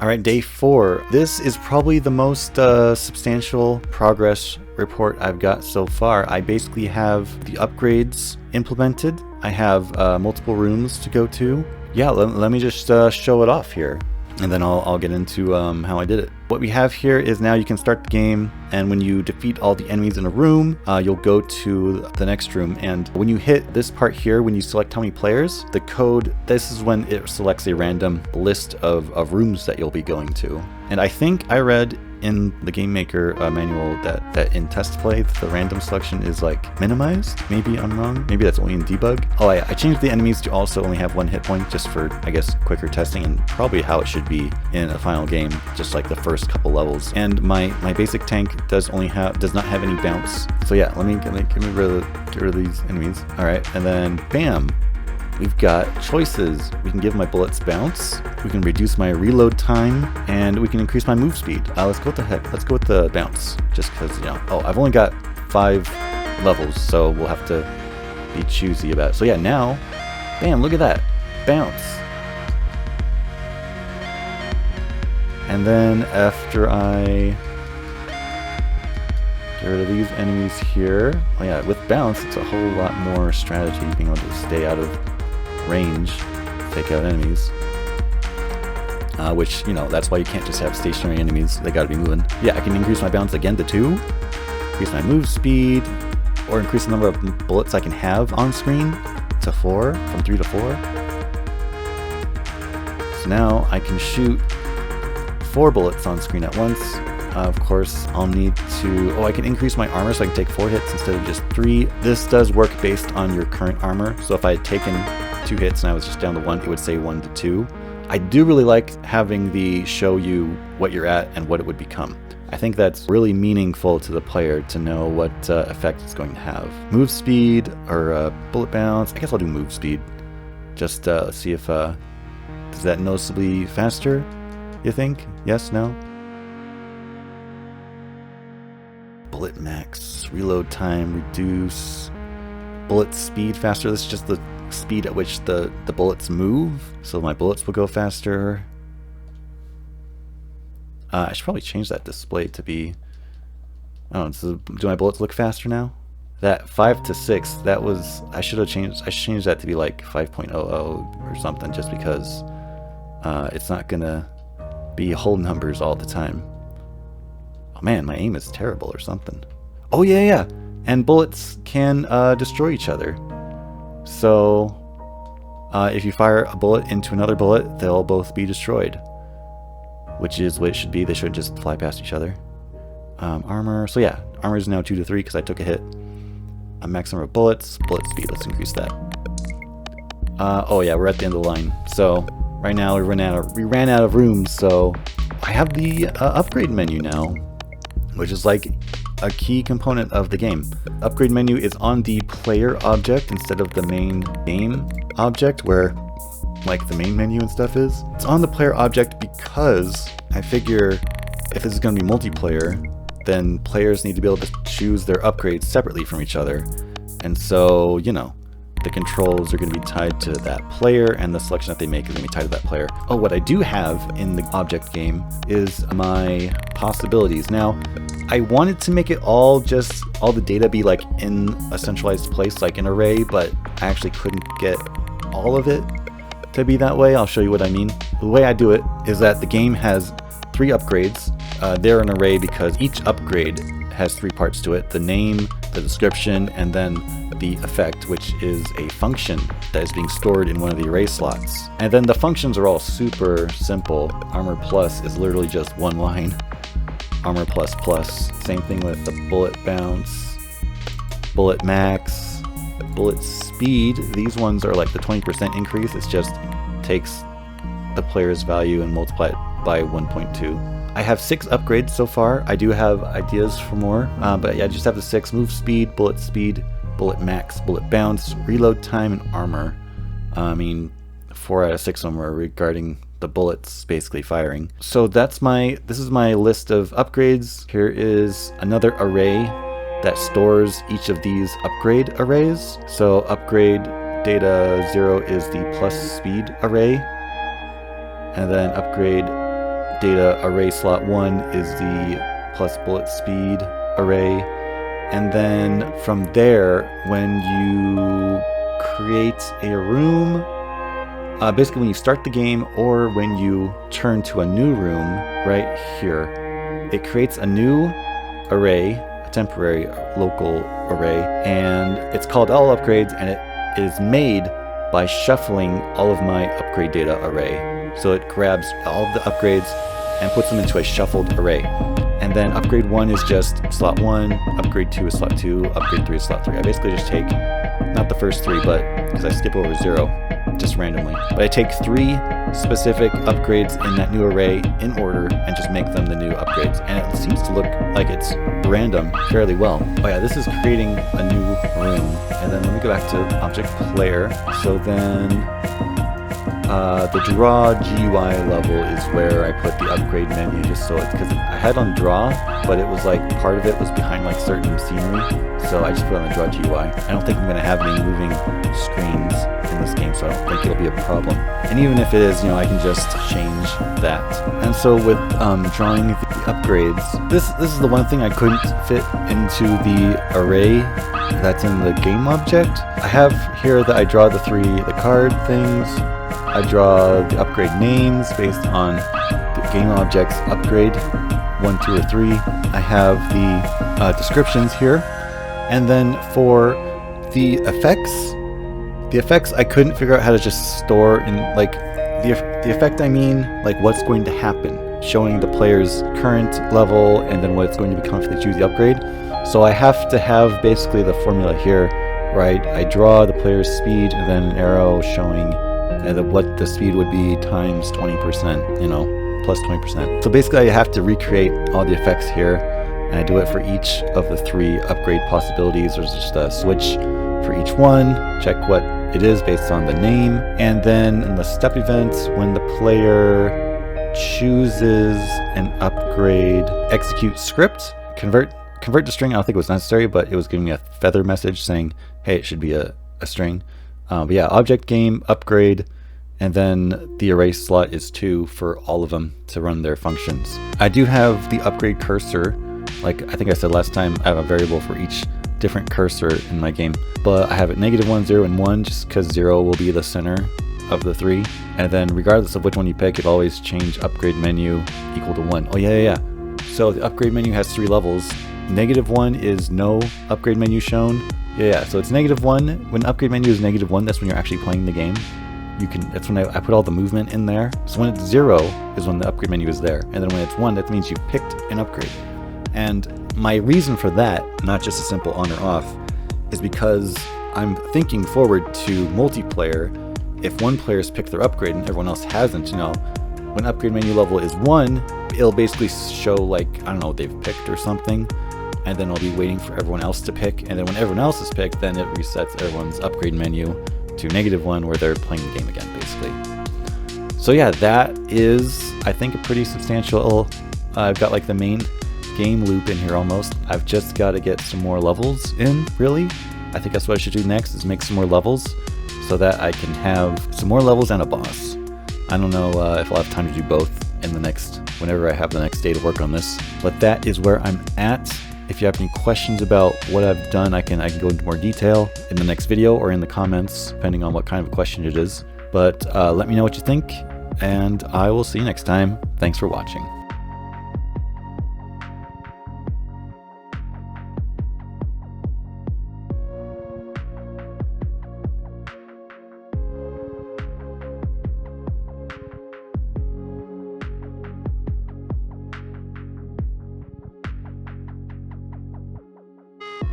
Alright, day 4. This is probably the most substantial progress report I've got so far. I basically have the upgrades implemented. I have multiple rooms to go to. Yeah, let me just show it off here, and then I'll get into how I did it. What we have here is now you can start the game, and when you defeat all the enemies in a room, you'll go to the next room. And when you hit this part here, when you select how many players, the code, this is when it selects a random list of rooms that you'll be going to. And I think I read in the Game Maker manual that in test play the random selection is like minimized. Maybe I'm wrong. Maybe that's only in debug. Oh, I changed the enemies to also only have 1 hit point just for, I guess, quicker testing, and probably how it should be in a final game, just like the first couple levels. And my basic tank does not have any bounce. So yeah, let me get rid of these enemies. All right, and then bam. We've got choices. We can give my bullets bounce, we can reduce my reload time, and we can increase my move speed. Let's go with the heck. Let's go with the bounce, just because, you know, oh, I've only got 5 levels, so we'll have to be choosy about it. So yeah, now, bam, look at that, bounce. And then after I get rid of these enemies here, oh yeah, with bounce, it's a whole lot more strategy, being able to stay out of range, take out enemies, which, you know, that's why you can't just have stationary enemies, they gotta be moving. Yeah, I can increase my bounce again to 2, increase my move speed, or increase the number of bullets I can have on screen to 4, from 3 to 4. So now I can shoot 4 bullets on screen at once. Of course, I'll need to, I can increase my armor so I can take 4 hits instead of just 3. This does work based on your current armor, so if I had taken 2 hits and I was just down to 1, it would say 1 to 2. I do really like having the show you what you're at and what it would become. I think that's really meaningful to the player to know what effect it's going to have. Move speed or bullet bounce. I guess I'll do move speed. Just see if is that noticeably faster, you think? Yes, no? Bullet max, reload time, reduce, bullet speed faster. This is just the speed at which the bullets move, so my bullets will go faster. I should probably change that display to be, I don't know, so do my bullets look faster now? That 5 to 6, that was, I should change that to be like 5.00 or something, just because it's not gonna be whole numbers all the time. Oh man, my aim is terrible or something. Oh yeah, and bullets can destroy each other. So if you fire a bullet into another bullet, they'll both be destroyed, which is what it should be. They shouldn't just fly past each other. Armor, so yeah, armor is now 2 to 3 because I took a hit. A max number of bullets, bullet speed, let's increase that. Oh yeah, we're at the end of the line. So right now we ran out of rooms, so I have the upgrade menu now, which is like a key component of the game. Upgrade menu is on the player object instead of the main game object where like the main menu and stuff is. It's on the player object because I figure if this is going to be multiplayer, then players need to be able to choose their upgrades separately from each other. And so, you know, the controls are going to be tied to that player, and the selection that they make is going to be tied to that player. Oh, what I do have in the object game is my possibilities. Now, I wanted to make it all the data be like in a centralized place, like an array, but I actually couldn't get all of it to be that way. I'll show you what I mean. The way I do it is that the game has 3 upgrades. They're an array because each upgrade has 3 parts to it: the name, the description, and then the effect, which is a function that is being stored in one of the array slots. And then the functions are all super simple. Armor plus is literally just 1 line. Armor plus plus. Same thing with the bullet bounce, bullet max, bullet speed. These ones are like the 20% increase. It just takes the player's value and multiply it by 1.2. I have 6 upgrades so far. I do have ideas for more, but yeah, I just have the 6: move speed, bullet max, bullet bounce, reload time, and armor. I mean, 4 out of 6 of them are regarding the bullets basically firing. So this is my list of upgrades. Here is another array that stores each of these upgrade arrays. So upgrade data 0 is the plus speed array, and then upgrade data array slot 1 is the plus bullet speed array. And then from there, when you create a room, basically when you start the game or when you turn to a new room right here, it creates a new array, a temporary local array, and it's called all upgrades, and it is made by shuffling all of my upgrade data array. So it grabs all of the upgrades and puts them into a shuffled array. And then upgrade 1 is just slot 1, upgrade 2 is slot 2, upgrade 3 is slot 3. I basically just take, not the first 3, but because I skip over 0, just randomly. But I take 3 specific upgrades in that new array in order and just make them the new upgrades. And it seems to look like it's random fairly well. Oh yeah, this is creating a new room. And then let me go back to object player. So then the draw GUI level is where I put the upgrade menu, just so it's, because I had on draw, but it was like part of it was behind like certain scenery, so I just put on the draw GUI. I don't think I'm going to have any moving screens in this game, so I don't think it'll be a problem. And even if it is, I can just change that. And so with drawing the upgrades, this is the one thing I couldn't fit into the array that's in the game object. I have here that I draw the card things. I draw the upgrade names based on the game object's upgrade, 1, 2, or 3. I have the descriptions here. And then for the effects I couldn't figure out how to just store in, like, the effect I mean, like what's going to happen, showing the player's current level and then what it's going to become if they choose the upgrade. So I have to have basically the formula here, right? I draw the player's speed and then an arrow showing what the speed would be times 20%, plus 20%. So basically I have to recreate all the effects here, and I do it for each of the 3 upgrade possibilities. There's just a switch for each one, check what it is based on the name, and then in the step events, when the player chooses an upgrade, execute script, convert to string. I don't think it was necessary, but it was giving me a feather message saying, hey, it should be a string. But yeah, object game, upgrade, and then the array slot is 2 for all of them to run their functions. I do have the upgrade cursor. Like I think I said last time, I have a variable for each different cursor in my game. But I have it -1, 0, and 1, just because 0 will be the center of the 3. And then regardless of which one you pick, it'll always change upgrade menu equal to 1. Oh yeah. So the upgrade menu has 3 levels. -1 is no upgrade menu shown. Yeah, so it's -1. When upgrade menu is -1, that's when you're actually playing the game. That's when I put all the movement in there. So when it's 0 is when the upgrade menu is there. And then when it's 1, that means you've picked an upgrade. And my reason for that, not just a simple on or off, is because I'm thinking forward to multiplayer. If one player's picked their upgrade and everyone else hasn't, when upgrade menu level is 1, it'll basically show like, I don't know, they've picked or something. And then I'll be waiting for everyone else to pick, and then when everyone else is picked, then it resets everyone's upgrade menu to -1, where they're playing the game again, basically. So yeah, that is, I think, a pretty substantial, I've got like the main game loop in here almost. I've just got to get some more levels in, really. I think that's what I should do next, is make some more levels so that I can have some more levels and a boss. I don't know if I'll have time to do both in whenever I have the next day to work on this, but that is where I'm at. If you have any questions about what I've done, I can go into more detail in the next video or in the comments, depending on what kind of a question it is. But let me know what you think, and I will see you next time. Thanks for watching.